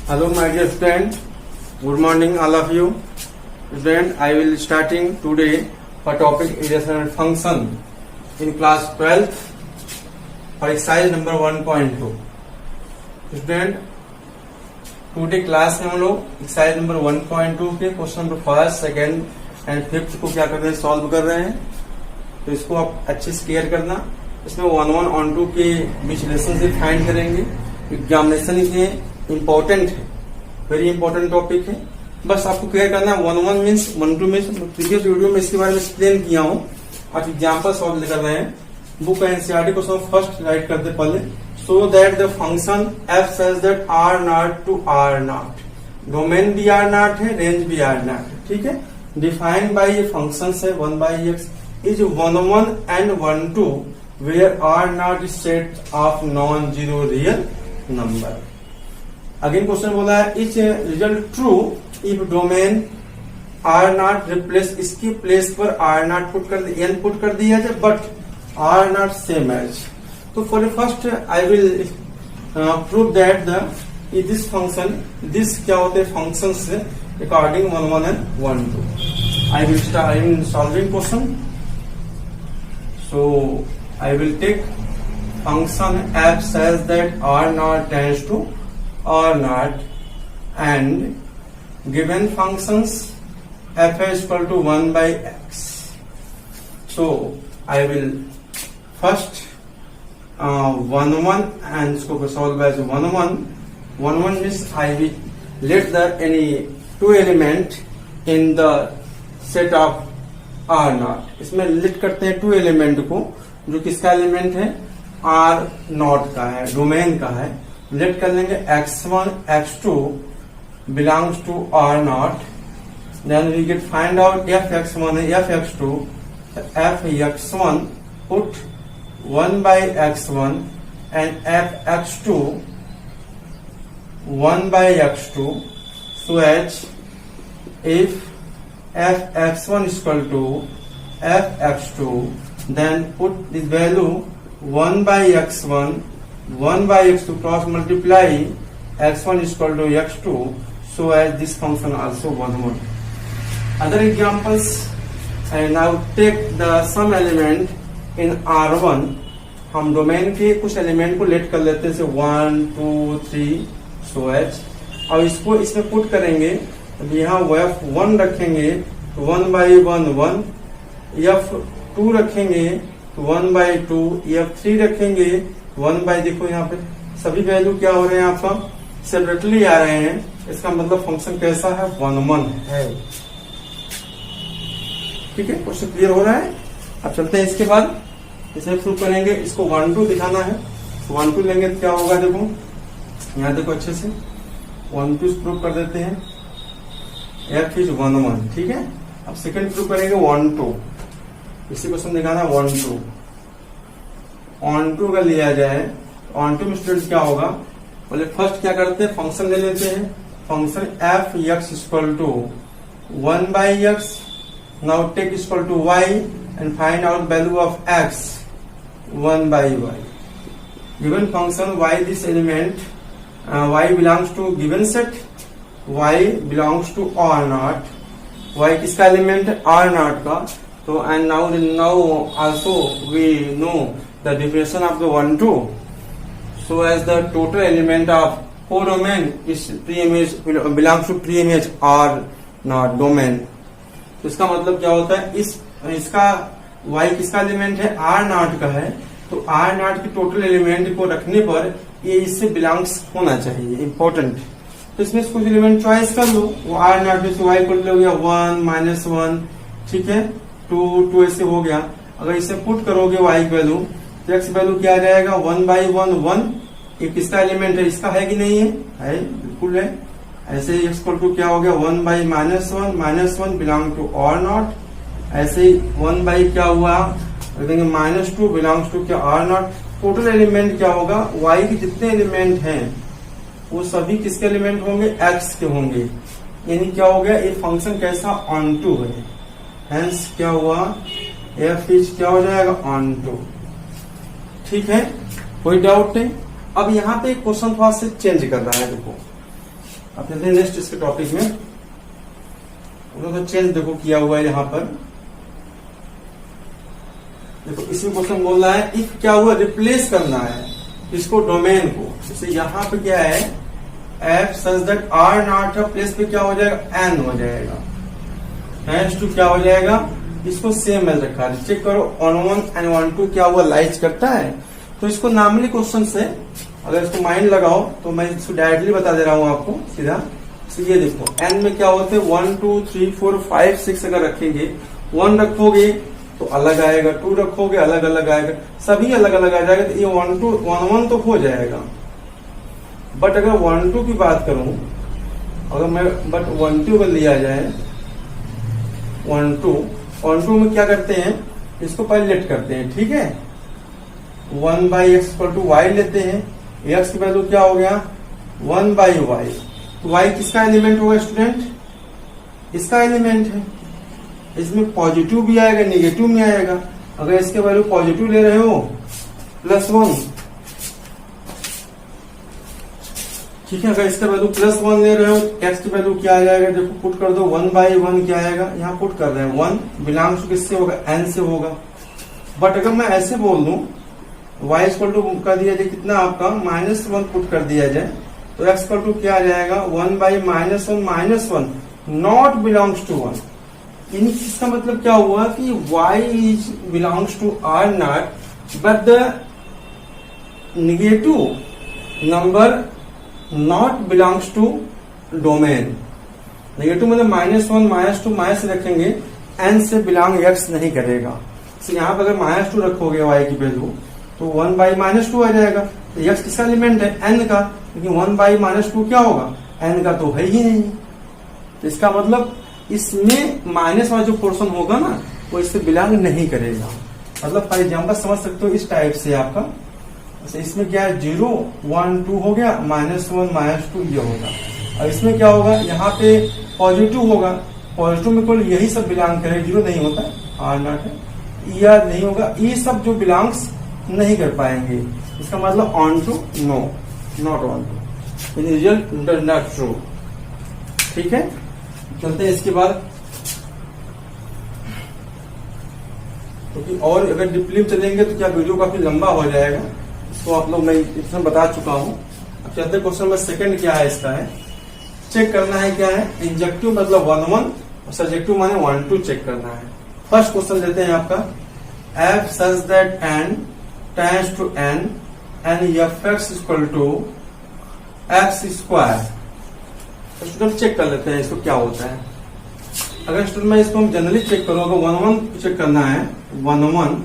Hello my dear student, good morning all of you. Student, I will starting today for topic irrational function in class 12 for exercise number 1.2. Student, today class में हम लोग exercise number 1.2 के question number first, second and fifth को क्या कर रहे हैं, solve कर रहे हैं. तो इसको आप अच्छे से क्लियर करना. इसमें 1 1 2 के बीच रिलेशनशिप फाइंड करेंगे. एग्जामिनेशन के इम्पोर्टेंट है, वेरी इंपॉर्टेंट टॉपिक है. बस आपको क्लियर करना है. 1 1 मीन्स 1 2 मीन्स प्रीवियस वीडियो में इसके बारे में एक्सप्लेन किया हूँ. आप एग्जाम्पल सॉल्व कर रहे हैं. बुक का एनसीईआरटी क्वेश्चन फर्स्ट राइट करते पहले. So that the function f says that r naught to r naught, domain भी r naught है, रेंज भी r naught है. ठीक है. डिफाइंड बाय ये फंक्शन है 1 by x is 1 1 and 1 2 where r naught is set of non-zero real number. Again question बोला है is result true if domain r naught replace, इसकी प्लेस पर r naught पुट कर n पुट कर दिया जाए but r naught same as. So for the first I will prove that this function, this क्या होते हैं functions से according 1 1 and 1 2. I will start in solving question. So I will take function f says that r naught tends to r naught and given functions f is equal to 1 by x. So I will first 1 1 and इसको solve as 1 1. 1 1 means I will let the any two element in the set of R naught. इसमें let करते हैं two element को, जो किसका element है, R naught का है, डोमेन का है. let कर लेंगे x1 x2 belongs to R naught. then we get find out f x1 f x2 f x1 put 1 by x1 and f x2 1 by x2, so as if f x1 is equal to f x2, then put this value 1 by x1 1 by x2 cross multiply x1 is equal to x2, so as this function also 1 1. Other examples, and now take the some element in R1. हम domain के कुछ element को late कर लेते हैं, 1 2 3 so as. और इसको इसमें पुट करेंगे. यहाँ f1 रखेंगे तो 1 by 1 1, f2 रखेंगे तो 1 by 2, f3 रखेंगे 1 by, देखो यहाँ पे सभी वैल्यू क्या हो रहे हैं, आपका सेपरेटली आ रहे हैं. इसका मतलब फंक्शन कैसा है, 1 1 है. ठीक है, क्वेश्चन क्लियर हो रहा है. अब चलते हैं इसके बाद इसे प्रूव करेंगे. इसको 1 2 दिखाना है. 1 2 लेंगे तो क्या होगा, देखो यहाँ देखो अच्छे से 1 2 प्रूव कर देते हैं. f is 1 1. ठीक है. अब सेकंड प्रूव करेंगे 1 2. इसी क्वेश्चन दिखाना 1 2. 1 2 का लिया जाए, 1 2 में स्टूडेंट क्या होगा, बोले फर्स्ट क्या करते हैं, फंक्शन ले लेते हैं. Function f x equal to 1 by x. now take is equal to y and find out value of x 1 by y. given function y, this element y belongs to given set, y belongs to r naught. y किसका element है, r naught का. तो and now also we know the definition of the 1 2. so as the total element of codomain is pre-image belongs to pre-image r naught domain. तो इसका मतलब क्या होता है, इसका y किसका एलिमेंट है, r naught का है. तो r naught के टोटल एलिमेंट को रखने पर ये इससे बिलोंग्स होना चाहिए, इंपॉर्टेंट. तो इसमें कुछ एलिमेंट चॉइस कर लो. वो r naught में से y को ले गया 1 -1. ठीक है, 2 2 ऐसे हो गया. अगर इसे पुट करोगे y की वैल्यू तो x वैल्यू क्या आ जाएगा, 1 by 1 1. ये किसका एलिमेंट है, इसका है कि नहीं है, बिल्कुल है. ऐसे ही x इक्वल टू क्या हो गया, 1 by -1 belong to r naught. ऐसे ही 1 by क्या हुआ, देखेंगे -2 बिलोंग्स टू क्या, r naught. टोटल एलिमेंट क्या होगा, y के जितने एलिमेंट हैं वो सभी किसके एलिमेंट होंगे, x के होंगे. यानी क्या हो गया, ये फंक्शन कैसा, ऑन टू है. हेंस क्या हुआ, f इज क्या हो जाएगा, ऑन टू. ठीक है, कोई डाउट नहीं. अब यहाँ पे क्वेश्चन थोड़ा से चेंज कर रहा है. देखो अब चलते हैं नेक्स्ट इसके टॉपिक में। तो चेंज देखो किया हुआ है यहाँ पर, देखो इसमें क्वेश्चन बोल रहा है इफ क्या हुआ, रिप्लेस करना है इसको डोमेन को। जैसे यहाँ पे क्या है, F such that R naught है, प्लेस पे क्या हो जाएगा, एन हो जाएगा, हैंस टू क्या हो जाएगा, इसको सेम में रखा है। चेक करो on one and one two क्या हुआ, लाइज करता है। तो इसको नॉर्मली क्वेश्चन से अगर इसको माइंड लगाओ तो मैं इसको डायरेक्टली बता दे रहा हूँ आपको सीधा। तो ये देखो एन में क्या होते हैं 1 2 3 4 5 6 अगर रखेंगे, 1 रखोगे तो अलग आएगा, 2 रखोगे अलग अलग आएगा, सभी अलग अलग आ जाएगा। तो ये 1 2 1 1 तो हो जाएगा। बट अगर 1 2 की बात करूं, अगर मैं बट 1 2 अगर लिया जाए 1 2 में क्या करते हैं, इसको पहले लेट करते हैं, ठीक है। 1 by X equal to Y लेते हैं, एक्स की वैल्यू क्या हो गया 1 बाई वाई। तो वाई किसका एलिमेंट होगा स्टूडेंट, इसका एलिमेंट है। इसमें पॉजिटिव भी आएगा निगेटिव भी आएगा। अगर इसके वैल्यू पॉजिटिव ले रहे हो +1, ठीक है। अगर इसका वैल्यू +1 ले रहे हो, एक्स की वैल्यू क्या आ जाएगा, देखो पुट कर दो 1 बाई 1 क्या आएगा, यहाँ पुट कर रहे हैं 1 बिलोंग्स टू किससे होगा, एन से होगा। बट अगर मैं ऐसे बोल दूं y इक्वल टू कर दिया जाए कितना आपका -1 पुट कर दिया जाए, तो x इक्वल टू क्या आ जाएगा 1 बाई -1 नॉट बिलोंग्स टू 1। इसका मतलब क्या हुआ कि y is belongs to r naught, but the negative number not belongs to domain. Negative मतलब -1 -2 माइनस रखेंगे, n से बिलोंग x नहीं करेगा। तो यहाँ पर अगर -2 रखोगे y की वैल्यू तो 1 बाई -2 आ जाएगा। तो x किसका एलिमेंट है, n का, लेकिन 1 बाई -2 क्या होगा, n का तो है ही नहीं। तो इसका मतलब इसमें माइनस वाला जो पोर्शन होगा ना वो इससे बिलोंग नहीं करेगा। मतलब फॉर एग्जाम्पल समझ सकते हो इस टाइप से आपका, तो इसमें क्या है 0 1 2 हो गया, -1 -2 ये होगा। और इसमें क्या होगा, यहाँ पे पॉजिटिव होगा, पॉजिटिव में कोई यही सब बिलोंग करे, 0 नहीं होता, आर नॉट है, या नहीं होगा, ये सब जो बिलोंग्स नहीं कर पाएंगे। इसका मतलब onto no, not onto, result not true, ठीक है। चलते हैं इसके बाद, क्योंकि और अगर डीपली चलेंगे तो क्या वीडियो काफी लंबा हो जाएगा, इसको आप लोग मैं इसमें बता चुका हूं। अब चलते क्वेश्चन नंबर सेकंड क्या है, इसका है चेक करना है क्या है, इंजेक्टिव मतलब 1 1 और सब्जेक्टिव माने 1 2 चेक करना है। फर्स्ट क्वेश्चन लेते हैं आपका, f such that n tends to n and fx equal to x square. तो स्टूडेंट चेक कर लेते हैं इसको क्या होता है। अगर स्टूडेंट मैं इसको जनरली चेक करूं, अगर 1 1 चेक करना है 1 1,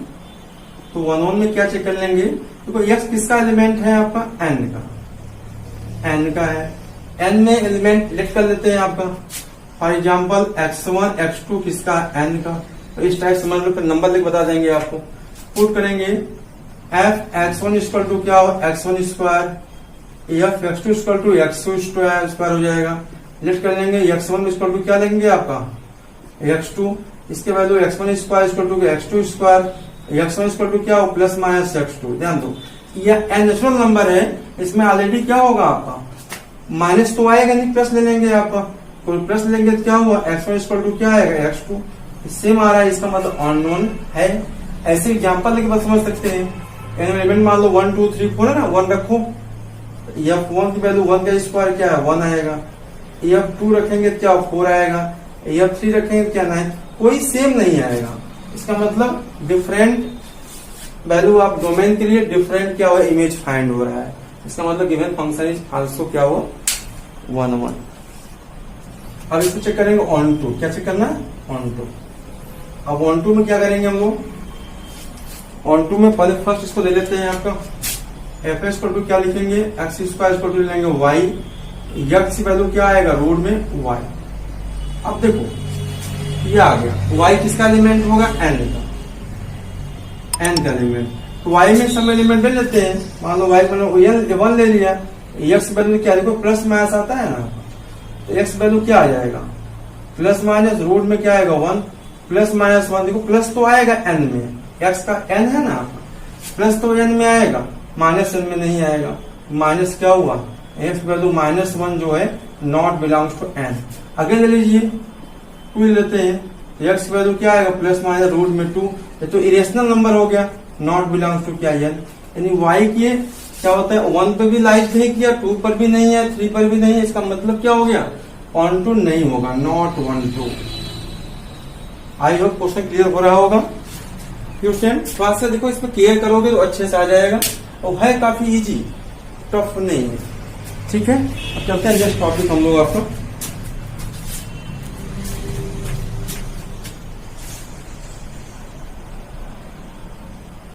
तो 1 1 में क्या चेक कर लेंगे, देखो x किसका एलिमेंट है आपका, n का, n का है, n में एलिमेंट लेट कर लेते हैं आपका। फॉर एग्जाम्पल x1 x2 किसका, n का। तो इस टाइप से मतलब नंबर लिख बता देंगे आपको, पुट करेंगे f x1 इक्वल टू क्या हो x1 square, f x2 equal to x2 square हो जाएगा। लेट कर लेंगे x1 इक्वल टू क्या लेंगे आपका x2, इसके value x1 square equal to x2 square, x1 equal to क्या हो +-x2। ध्यान दो यह नेचुरल नंबर है, इसमें ऑलरेडी क्या होगा आपका माइनस तो आएगा नहीं, प्लस ले लेंगे आपका, कोई प्लस लेंगे तो क्या हुआ x1 इक्वल टू क्या आएगा x2, सेम आ रहा है, इसका मतलब अननोन है। ऐसे एग्जांपल लेके बस समझ सकते हैं। एलिमेंट मान लो 1 2 3 4 है ना, 1 रखो, f1 की वैल्यू 1 का स्क्वायर क्या है 1 आएगा, f2 रखेंगे क्या 4 आएगा, f3 रखेंगे क्या 9, कोई सेम नहीं आएगा। इसका मतलब डिफरेंट वैल्यू आप डोमेन के लिए डिफरेंट क्या हुआ इमेज फाइंड हो रहा है। इसका मतलब गिवन फंक्शन इज आल्सो क्या हुआ 1 1। अब इसको चेक करेंगे ऑन टू, क्या चेक करना है ऑन टू। अब ऑन टू में क्या करेंगे हम लोग, ऑन टू में पहले फर्स्ट इसको ले लेते हैं आपका एफ एस टू क्या लिखेंगे एक्स स्क्वायर टू लेंगे वाई, एक्स की वैल्यू क्या आएगा रूट में वाई। अब देखो ये आ गया, वाई किसका एलिमेंट होगा एन का, एन का एलिमेंट। तो वाई में सब एलिमेंट ले लेते हैं, मान लो वाई वन ले लिया, एक्स वैल्यू क्या देखो प्लस माइनस आता है ना, तो एक्स वैल्यू क्या आ जाएगा प्लस माइनस, रूट में क्या आएगा 1 प्लस माइनस 1, देखो प्लस तो आएगा एन में, एक्स का एन है ना प्लस तो एन में आएगा, माइनस एन में नहीं आएगा। माइनस क्या हुआ एक्स वैल्यू -1 जो है not belongs to N. Again ले लीजिए 2 लेते हैं, एक्स की वैल्यू क्या आएगा प्लस माइनस रूट में 2, ये तो इरेशनल नंबर हो गया, नॉट बिलोंग्स टू क्या एन। यानी वाई की क्या होता है 1 पे भी लाइक नहीं किया, 2 पर भी नहीं है, 3 पर भी नहीं है, इसका मतलब क्या हो गया ऑन टू नहीं होगा, not 1 2। I hope question clear हो रहा होगा। क्वेश्चन थोड़ा सा देखो, इसमें क्लियर करोगे तो अच्छे से आ जाएगा और है काफी इजी, टफ नहीं है। ठीक है, अब चलते हैं नेक्स्ट टॉपिक हम लोग आपको